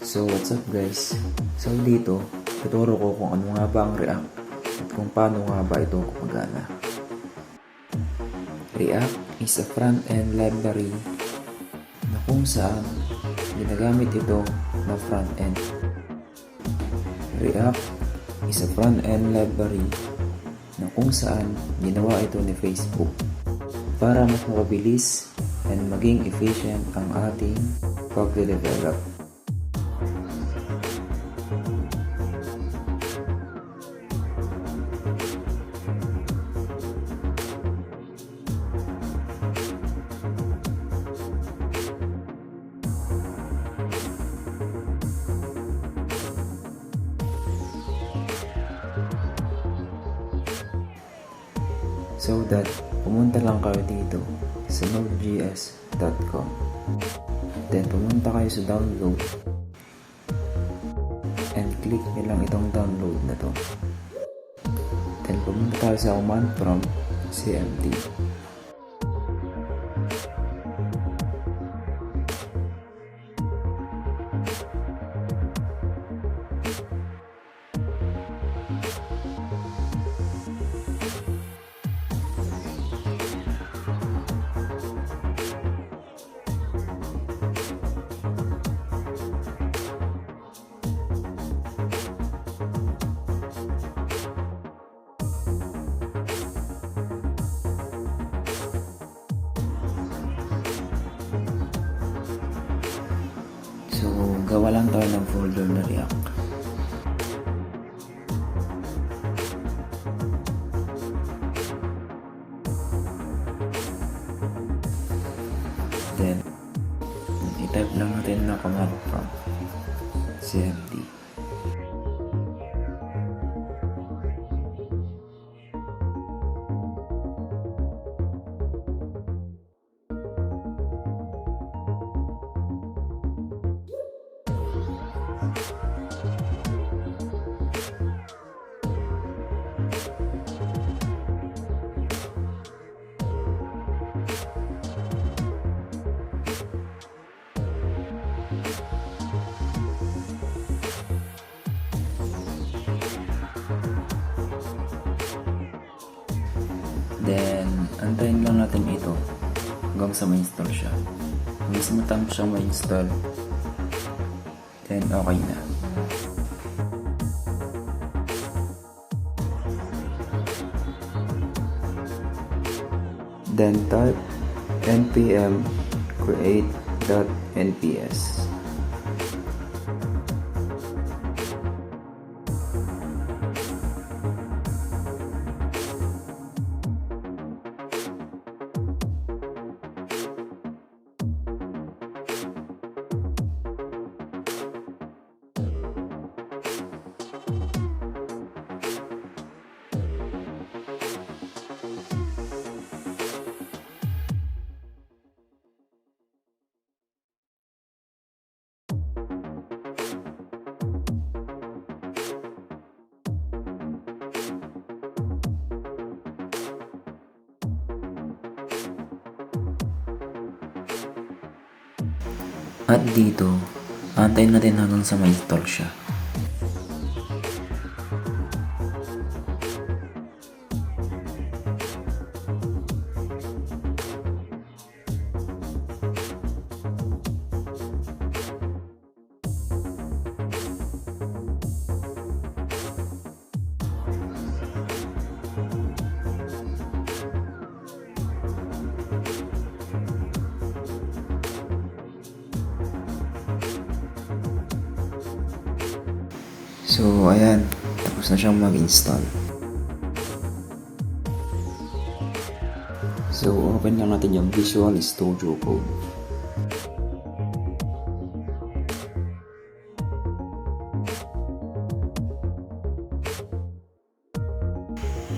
So what's up guys? So dito, tuturo ko kung ano nga ba ang React at kung paano nga ba ito gumagana. React is a front-end library na kung saan ginagamit ito na front-end. React is a front-end library na kung saan ginawa ito ni Facebook para mas mapabilis and maging efficient ang ating pagde-develop. So that, pumunta lang kayo dito sa nodejs.com. Then pumunta kayo sa download and click nyo lang itong download na to. Then pumunta tayo sa command prompt cmd. So, gawa lang tayo ng folder na React. Then, i-type lang natin na command prompt cmd. Then, antayin lang natin ito hanggang sa ma-install siya. Mismo time siya ma-install, then okay na. Then type npm create.nps. At dito, antayin natin hanggang sa ma-install siya. So, ayan. Tapos na siyang mag-install. So, open lang natin yung Visual Studio Code.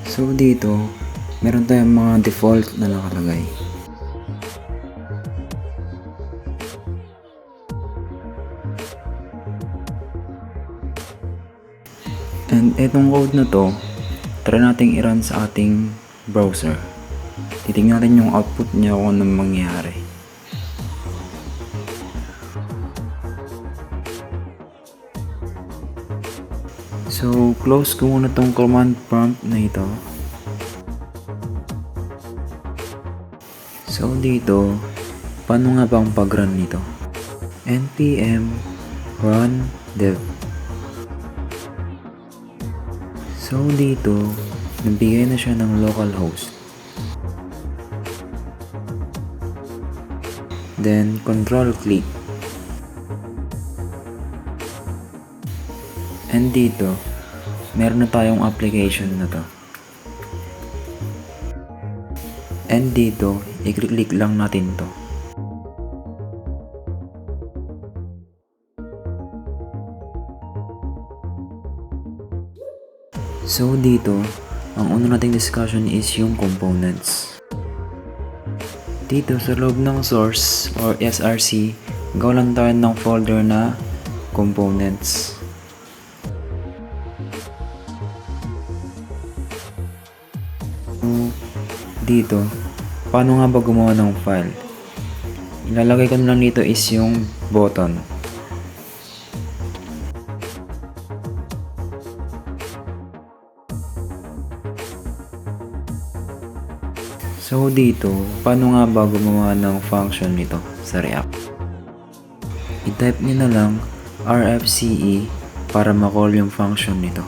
So, dito, meron tayong mga default na nakalagay. And itong code na to, try nating i-run sa ating browser. Titingnan natin yung output niya kung anong mangyayari. So, close ko muna tong command prompt na ito. So, dito, paano nga bang pag-run nito? npm run dev. So, dito, nagbigay na siya ng localhost. Then, control click. And dito, meron na tayong application na to. And dito, i-click lang natin to. So dito, ang una nating discussion is yung components. Dito sa loob ng source or SRC, gawa lang tayo ng folder na components. Dito, paano nga ba gumawa ng file? Ilalagay ko na lang dito is yung button. So dito, paano nga ba gumawa ng function nito sa React? I-type nyo na lang rfce para ma-call yung function nito.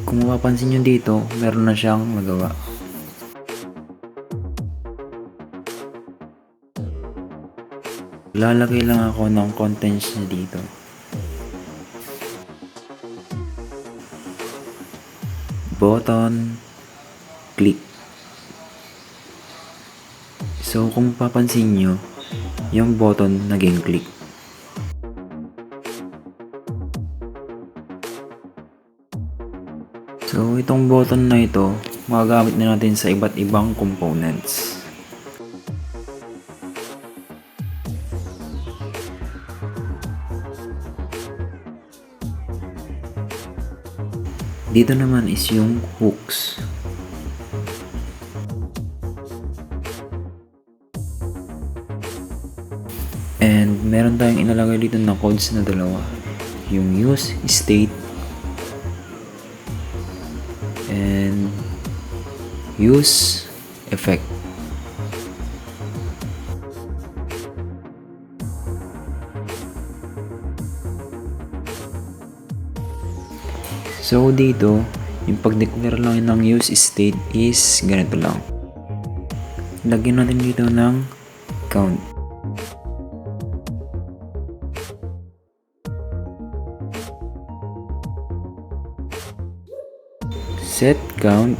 Kung mapapansin nyo dito, meron na siyang magawa. Lalagay lang ako ng contents niya dito. Button, click. So kung papansin nyo, yung button naging click. So itong button na ito, magagamit na natin sa iba't ibang components. Dito naman is yung hooks. And meron tayong inalagay dito na codes na dalawa. Yung use state and use effect. So dito, yung pag-declare lang ng use state is ganito lang. Lagyan natin dito ng count. Set count.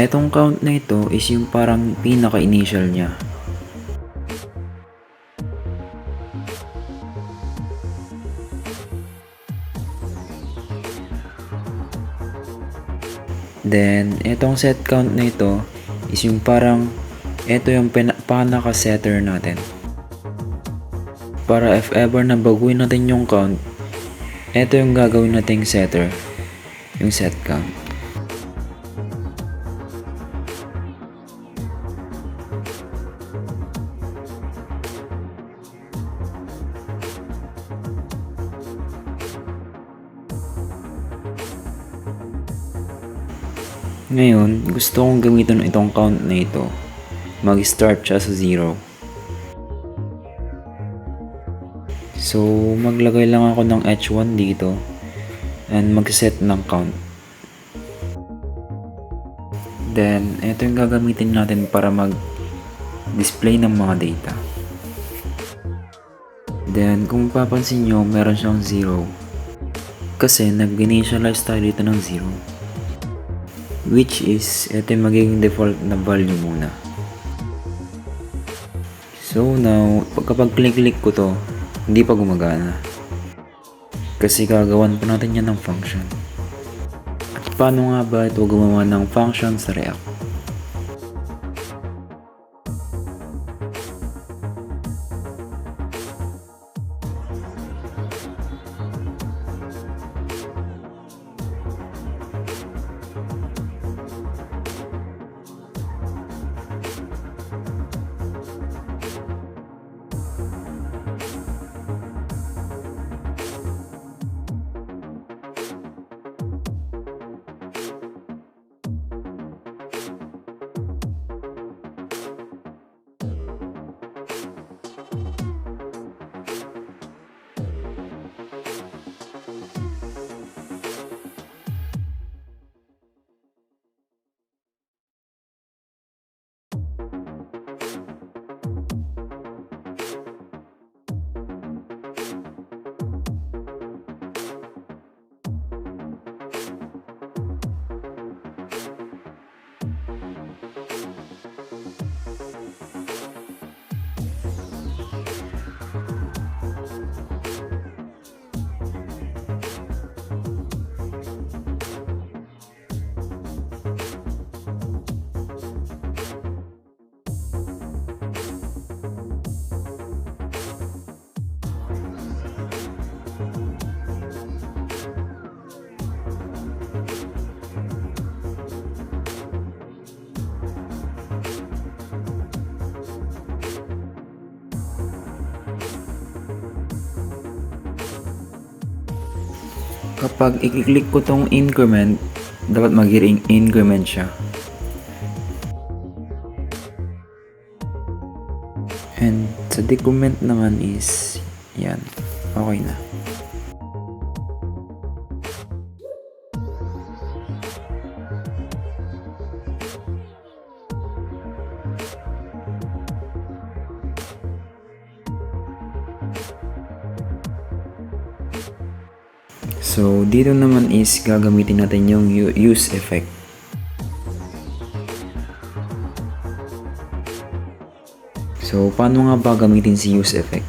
Etong count na ito is yung parang pinaka-initial niya. Then, etong set count na ito is yung parang ito yung pinaka-setter natin. Para if ever na baguhin natin yung count, ito yung gagawin nating setter, yung set count. Ngayon, gusto kong gamitin itong count na ito. Mag-start siya sa 0. So, maglagay lang ako ng h1 dito and mag-set ng count. Then, ito yung gagamitin natin para mag-display ng mga data. Then, kung papansin nyo, meron siyang 0. Kasi, nag-initialize tayo dito ng 0. Which is, ito yung magiging default na value muna. So now, kapag click ko to, hindi pa gumagana. Kasi gagawan pa natin yan ng function. At paano nga ba ito gumawa ng function sa React? Kapag i-click ko tong increment, dapat magiging increment siya. And sa decrement naman is yan, okay na. So dito naman is gagamitin natin yung use effect. So paano nga ba gamitin si use effect?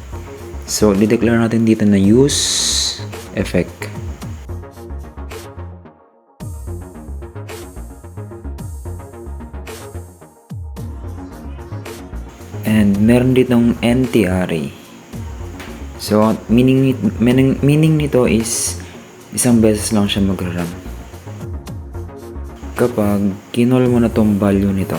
So dideclare natin dito na use effect. And meron ditong empty array. So meaning nito is isang beses lang siya mag-run kapag kinol mo na tong value nito.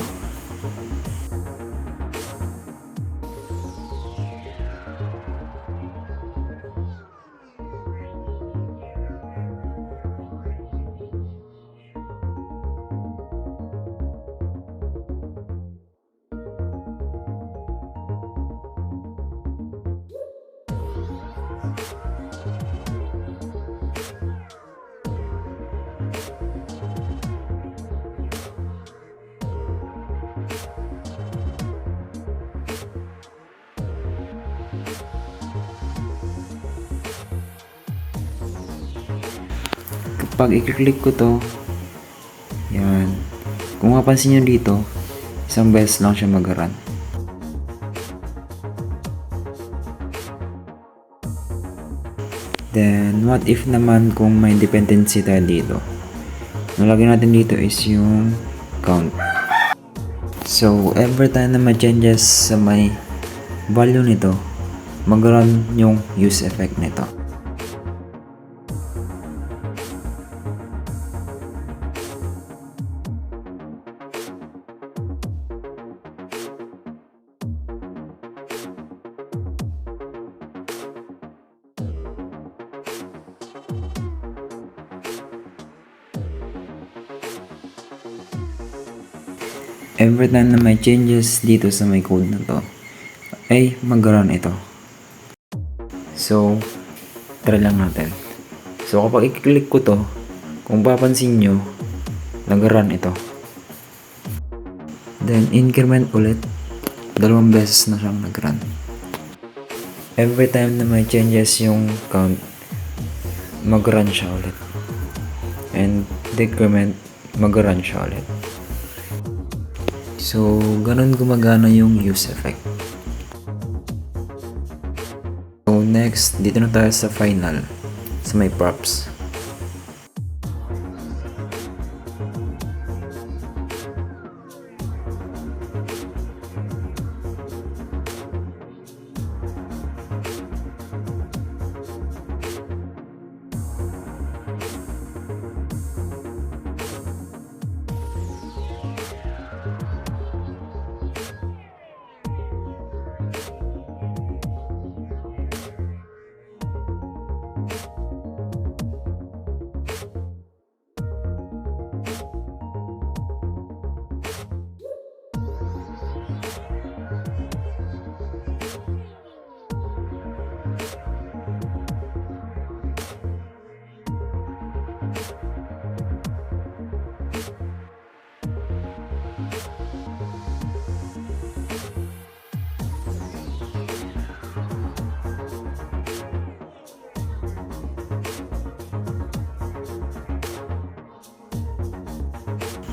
Pag i-click ko to, yan, kung mapansin nyo dito, isang beses lang siya mag-run. Then what if naman kung may dependency tayo dito? Nalagyan natin dito is yung count. So every time na ma-changes sa may value nito, mag-run yung use effect nito. Every time na may changes dito sa may code na to, ay mag-run ito. So, try lang natin. So, kapag i-click ko to, kung papansin nyo, nag-run ito. Then, increment ulit. 2 beses na siyang nag-run. Every time na may changes yung count, mag-run siya ulit. And decrement, mag-run siya ulit. So, ganun gumagana yung use effect. So, next, dito na tayo sa final, sa may props.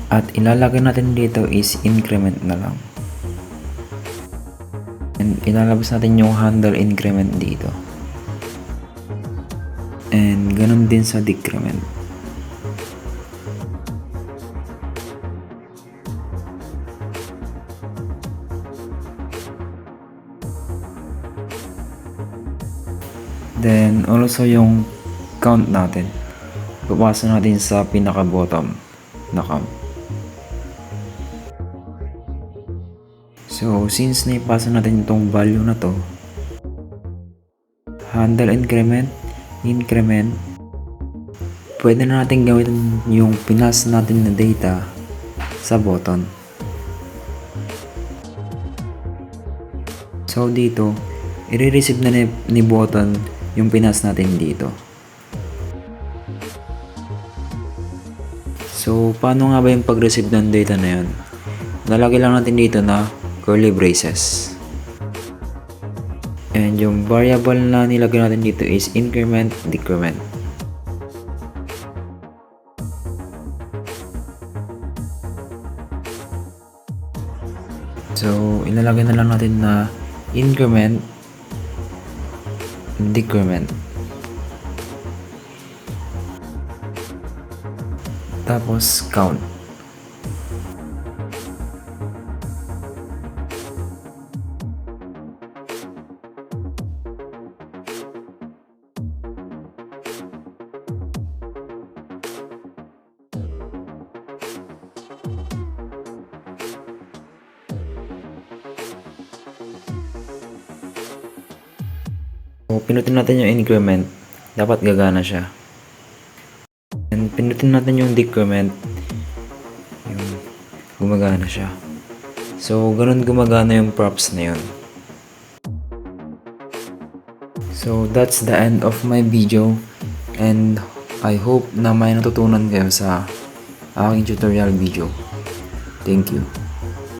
At ilalagay natin dito is increment na lang. And ilalabas natin yung handle increment dito. And ganun din sa decrement. Then also yung count natin. Papasa natin sa pinaka bottom na count. So, since naipasa natin itong value na to, handle increment, pwede na natin gawin yung pinas natin na data sa button. So dito, i-receive na ni button yung pinas natin dito. So paano nga ba yung pag-receive ng data na yun? Lalagay lang natin dito na curly braces. And yung variable na nilagay natin dito is increment, decrement. So, ilalagay na lang natin na increment, decrement. Tapos, count. So, pinutin natin yung increment, dapat gagana siya. And pinutin natin yung decrement, yung gumagana siya. So, ganun gumagana yung props na yun. So, that's the end of my video. And I hope na may natutunan kayo sa aking tutorial video. Thank you.